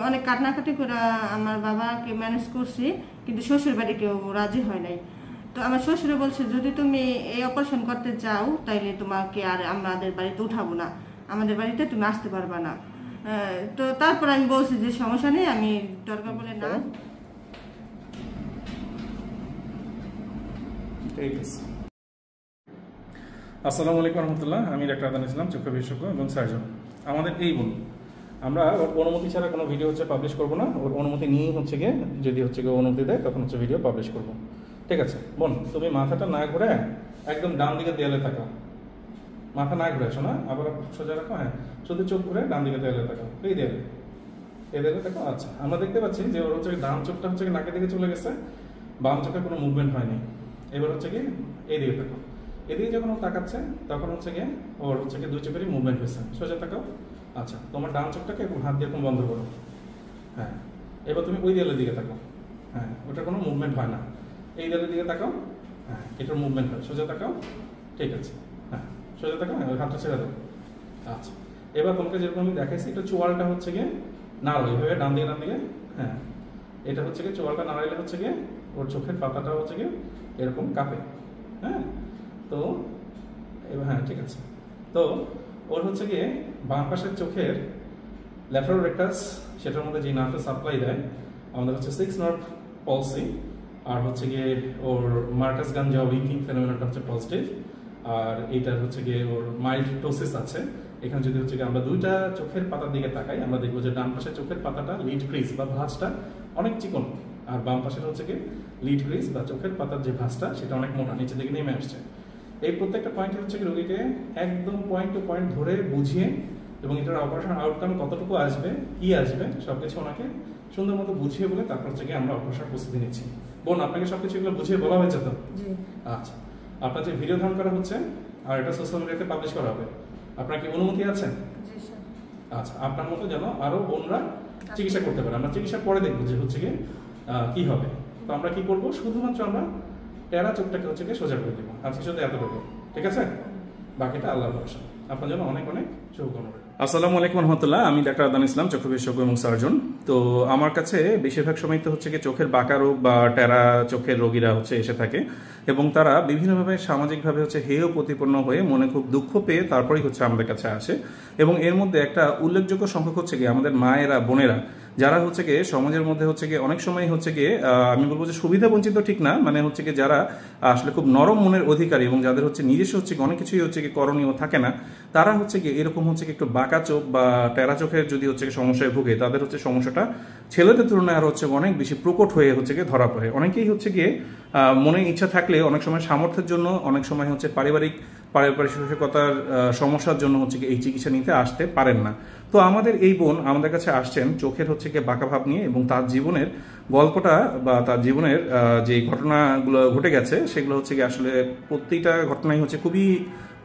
অনেক কাটনাকাটি করে আমার বাবাকে ম্যানেজ করছি, কিন্তু শ্বশুর বাড়ি কেউ রাজি হয় নাই। তো আমার শ্বশুরে বলছে যদি তুমি এই অপারেশন করতে চাও তাইলে তোমাকে আর আমাদের বাড়িতে উঠাবো না, আমাদের বাড়িতে তুমি আসতে পারবা না। তো তারপর আমি বলছি যে সমস্যা নেই, আমি দরকার বলে না। আসসালামু আলাইকুম রহমতুল্লাহ। আমি ডাক্তার আদান ইসলাম, চক্ষু বিশেষজ্ঞ এবং সার্জন। আমাদের এই বোন, আমরা ওর অনুমতি ছাড়া কোনো ভিডিও পাবলিশ করবো না। ওর অনুমতি নিয়েই গিয়ে যদি অনুমতি দেয় তখন ভিডিও পাবলিশ করবো। ঠিক আছে বোন, তুমি মাথাটা না ঘুরে একদম ডান দিকে দেয়ালে থাকাও। মাথা না ঘুরে আসো না, আবার সোজা রাখো। হ্যাঁ, শুধু চোখ ঘুরে ডান দিকে দেয়ালে থাকাও। এই দেয়ালে থাকো। আচ্ছা, আমরা দেখতে পাচ্ছি যে ওর ডান চোখটা নাকের দিকে চলে গেছে, বাম চোখে কোনো মুভমেন্ট হয়নি। এবার এই দিকে থাকো। এদিকে যখন ও তাকাচ্ছে তখন ওর দুই চোখেরই মুভমেন্ট হয়েছে। সোজা তাকাও। আচ্ছা, তোমার ডান চোখটাকে হাত দিয়ে বন্ধ করো। হ্যাঁ, এবার তুমি ওই দেয়ালের দিকে তাকাও। হ্যাঁ, ওটার কোনো মুভমেন্ট হয় না। এই দেয়ালের দিকে তাকাও। হ্যাঁ, এটার মুভমেন্ট হয়। সোজা তাকাও। ঠিক আছে। হ্যাঁ, সোজা তাকাও। ওই হাতটা ছেড়ে দাও। আচ্ছা, এবার তোমাকে যেরকম আমি দেখাইছি, এটা চোয়ালটা নাড়ো এইভাবে ডান দিকে। হ্যাঁ, এটা চোয়ালটা নাড়াইলে ওর চোখের পাতাটা এরকম কাঁপে। হ্যাঁ, তো এবার হ্যাঁ ঠিক আছে। তো ওর বাম পাশের চোখের ল্যাটারাল রেকটাস, সেটার মধ্যে যে নার্ভটা সাপ্লাই দেয় আমাদের 6 নার্ভ পলসি, আর ওর মার্কাস গাঞ্জা উইঙ্কিং ফেনোমেননটা পজিটিভ, আর এইটার ওর মাইল্ড টোসিস আছে। এখানে যদি আমরা দুইটা চোখের পাতার দিকে তাকাই, আমরা দেখবো যে ডান পাশের চোখের পাতাটা লিড ক্রিজ বা ভাঁজটা অনেক চিকন, আর বাম পাশের লিড ক্রিজ বা চোখের পাতার যে ভাঁজটা সেটা অনেক মোটা, নিচে দিকে নেমে আসছে। এই প্রত্যেকটা পয়েন্টে রোগীকে একদম পয়েন্ট টু পয়েন্ট ধরে বুঝিয়ে, এবং এটার অপারেশন আউটকাম কতটুকু আসবে, কি আসবে, সবকিছু ওনাকে সুন্দর মতো বুঝিয়ে বলে তারপর আমরা অপারেশন প্রস্তুতি নিচ্ছি। বোন, আপনাকে সবকিছু এগুলো বুঝিয়ে বলা হয়েছে তো? আচ্ছা, আপনার যে ভিডিও ধারণ করা হচ্ছে আর এটা সোশ্যাল মিডিয়াতে পাবলিশ করা হবে, আপনার কি অনুমতি আছে? আচ্ছা, আপনার মতো যেন আরো বোনরা চিকিৎসা করতে পারে। আমরা চিকিৎসার পরে দেখবো যে কি হবে। তো আমরা কি করবো, শুধুমাত্র আমরা টেরা চোখটাকে সোজা করে দেবো। আজকে শুধু এতটুকু, ঠিক আছে? বাকিটা আল্লাহর ভরসা। আপনার জন্য অনেক অনেক শুভকামনা। আসসালামু আলাইকুম রহমতুল্লাহ। আমি ডাক্তার আদান ইসলাম, চক্ষু বিশেষজ্ঞ এবং সার্জন। তো আমার কাছে বেশিরভাগ সময় তো চোখের বাঁকা রোগ বা টেরা চোখের রোগীরা এসে থাকে, এবং তারা বিভিন্নভাবে সামাজিকভাবে হেয় প্রতিপন্ন হয়ে মনে খুব দুঃখ পেয়ে তারপরেই আমাদের কাছে আসে। এবং এর মধ্যে একটা উল্লেখযোগ্য সংখ্যক আমাদের মায়েরা, বোনেরা, যারা সমাজের মধ্যে অনেক সময় আমি বলবো যে সুবিধা বঞ্চিত ঠিক না, মানে যারা আসলে খুব নরম মনের অধিকারী এবং যাদের নিজস্ব অনেক কিছুই করণীয় থাকে না, তারা এরকম একটু বাঁকা চোখ বা টেরা চোখের যদি সমস্যায় ভুগে, তাদের সমস্যাটা ছেলেদের তুলনায় আর অনেক বেশি প্রকট হয়ে ধরা পড়ে। অনেকেই মনে ইচ্ছা থাকলে অনেক সময় সামর্থ্যের জন্য, অনেক সময় পারিপার্শ্বিকতার সমস্যার জন্য এই চিকিৎসা নিতে আসতে পারেন না। তো আমাদের এই বোন আমাদের কাছে আসছেন চোখের বাঁকা ভাব নিয়ে, এবং তার জীবনের গল্পটা বা তার জীবনের যে ঘটনাগুলো ঘটে গেছে সেগুলো আসলে প্রত্যেকটা ঘটনাই খুবই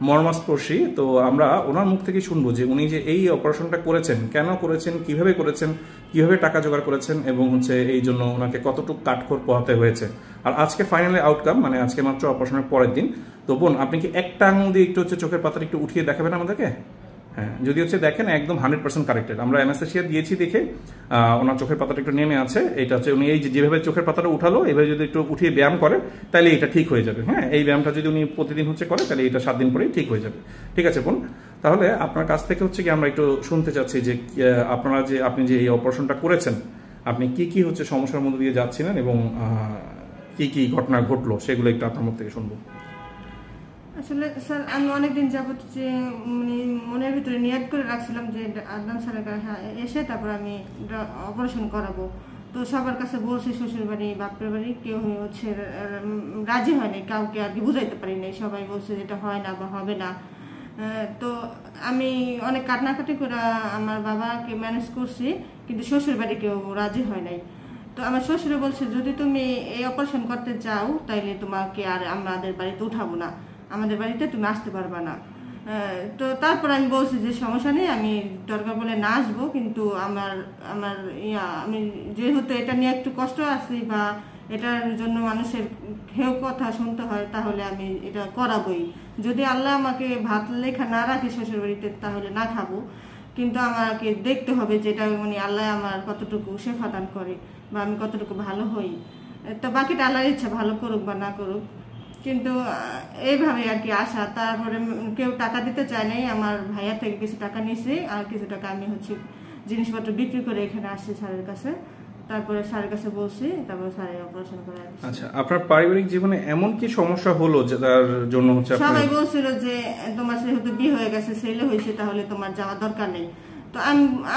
মর্মাস্পর্শী। তো আমরা ওনার মুখ থেকে শুনবো যে উনি যে এই অপারেশনটা করেছেন, কেন করেছেন, কিভাবে করেছেন, কিভাবে টাকা জোগাড় করেছেন, এবং এই জন্য ওনাকে কতটুকু কাঠখড় পোহাতে হয়েছে। আর আজকে ফাইনালি আউটকাম, মানে আজকে মাত্র অপারেশনের পরের দিন। তো বোন, আপনি কি একটা আঙুল দিয়ে একটু চোখের পাতাটা একটু উঠিয়ে দেখাবেন আমাদেরকে? হ্যাঁ, যদি দেখেন একদম 100% কারেক্টেড। আমরা অ্যানেস্থেসিয়া দিয়েছি দেখে ওনার চোখের পাতাটা একটু নেমে আছে। এটা উনি এই যেভাবে চোখের পাতাটা উঠালো, এভাবে যদি একটু উঠিয়ে ব্যায়াম করে তাহলে এটা ঠিক হয়ে যাবে। হ্যাঁ, এই ব্যায়ামটা যদি উনি প্রতিদিন করে তাহলে এটা 7 দিন পরেই ঠিক হয়ে যাবে। ঠিক আছে বোন, তাহলে আপনার কাছ থেকে কি আমরা একটু শুনতে চাচ্ছি যে আপনি যে এই অপারেশনটা করেছেন, আপনি কি কি সমস্যার মধ্যে দিয়ে যাচ্ছিলেন এবং কি কি ঘটনা ঘটলো সেগুলো একটু আপনার মুখ থেকে শুনবো। আসলে স্যার, আমি অনেকদিন যাবত যে মনের ভিতরে নিয়ত করে রাখছিলাম যে আদনান স্যারের এসে তারপর আমি অপারেশন করাবো। তো সবার কাছে বলছি, শ্বশুর বাড়ি, বাপের বাড়ি, কেউ রাজি হয়নি, কাউকে আর কি বুঝাইতে পারি নাই। সবাই বলছে যেটা হয় না বা হবে না। তো আমি অনেক কাটনাকাটি করে আমার বাবাকে ম্যানেজ করছি, কিন্তু শ্বশুর বাড়ি কেউ রাজি হয় নাই। তো আমার শ্বশুরে বলছে যদি তুমি এই অপারেশন করতে চাও তাইলে তোমাকে আর আমাদের বাড়িতে উঠাবো না, আমাদের বাড়িতে তুমি আসতে পারবা না। তো তারপর আমি বলছি যে সমস্যা নেই, আমি দরকার বলে না আসবো, কিন্তু আমি যেহেতু এটা নিয়ে একটু কষ্ট আছি বা এটার জন্য মানুষের হেয় কথা শুনতে হয়, তাহলে আমি এটা করাবোই। যদি আল্লাহ আমাকে ভাত লেখা না রাখে শ্বশুর বাড়িতে তাহলে না খাবো। কিন্তু আমাকে দেখতে হবে যে এটা মানে আল্লাহ আমার কতটুকু শেফা দান করে বা আমি কতটুকু ভালো হই। তো বাকিটা আল্লাহর ইচ্ছা, ভালো করুক বা না করুক। কিন্তু এইভাবে আর কি আশা। তারপরে কেউ টাকা দিতে চায় নাই, আমার ভাইয়া থেকে কিছু টাকা নিয়েছে, আর কিছু টাকা আমি হচ্ছে জিনিসপত্র বিক্রি করে এখানে আসছি স্যারের কাছে। তারপরে স্যারের কাছে বলছি, তারপরে স্যারের অপারেশন করে। আচ্ছা, আপনার পারিবারিক জীবনে এমন কি সমস্যা হলো যে তার জন্য হচ্ছে সবাই বলছিল যে তোমার যেহেতু বিয়ে হয়ে গেছে, ছেলে হয়েছে, তাহলে তোমার যাওয়া দরকার নেই। তো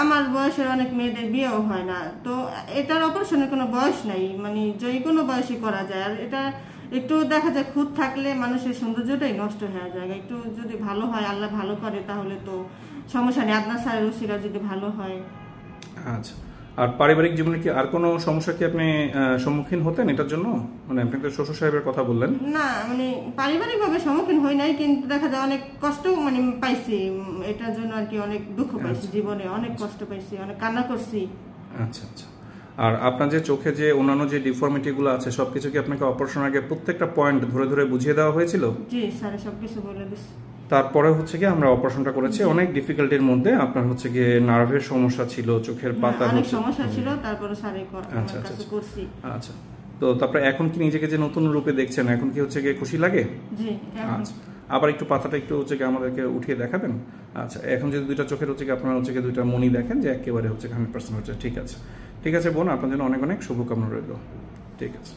আমার বয়সের অনেক মেয়েদের বিয়েও হয় না, তো এটার অপারেশনের কোনো বয়স নাই, মানে যে কোনো বয়সই করা যায়। আর এটা একটু দেখা যায় খুঁত থাকলে মানুষের সৌন্দর্যটাই নষ্ট হয়ে যায়। একটু যদি ভালো হয়, আল্লাহ ভালো করে, তাহলে তো সমস্যা নেই। আদনান স্যারের উসিলা যদি ভালো হয়। আচ্ছা, আর পারিবারিক জীবনে কি আর কোনো সমস্যা কি আপনি সম্মুখীন হতেন এটার জন্য? মানে আপনি তো শ্বশুর সাহেবের কথা বললেন। না, মানে পারিবারিক ভাবে সম্মুখীন হই নাই, কিন্তু দেখা যায় অনেক কষ্ট মানে পাইছি এটার জন্য আর কি। অনেক দুঃখ পাইছি জীবনে, অনেক কষ্ট পাইছি, অনেক কান্না করছি। আচ্ছা আচ্ছা। আর আপনার যে চোখে যে অন্যান্য যে ডিফর্মিটি গুলো আছে সবকিছু কি আপনাকে অপারেশন আগে প্রত্যেকটা পয়েন্ট ধরে ধরে বুঝিয়ে দেওয়া হয়েছিল? জি স্যার সবকিছু বলে দিচ্ছে। তারপরে হচ্ছে কি আমরা অপারেশনটা করেছি অনেক ডিফিকাল্টির মধ্যে। আপনার হচ্ছে গিয়ে নার্ভের সমস্যা ছিল, চোখের পাতা অনেক সমস্যা ছিল, তারপরে স্যারে কাছে করছি। আচ্ছা, তো তারপরে এখন কি নিজেকে যে নতুন রূপে দেখছেন, এখন কি হচ্ছে গিয়ে খুশি লাগে? জি। আচ্ছা, আবার একটু পাতাটা একটু হচ্ছে গিয়ে আমাদেরকে উঠিয়ে দেখাবেন? আচ্ছা, এখন যদি দুইটা চোখের হচ্ছে গিয়ে আপনারা হচ্ছে গিয়ে দুইটা মনি দেখেন যে একেবারে হচ্ছে 100% হচ্ছে। ঠিক আছে, ঠিক আছে বোন, আপনার জন্য অনেক অনেক শুভকামনা রইল। ঠিক আছে।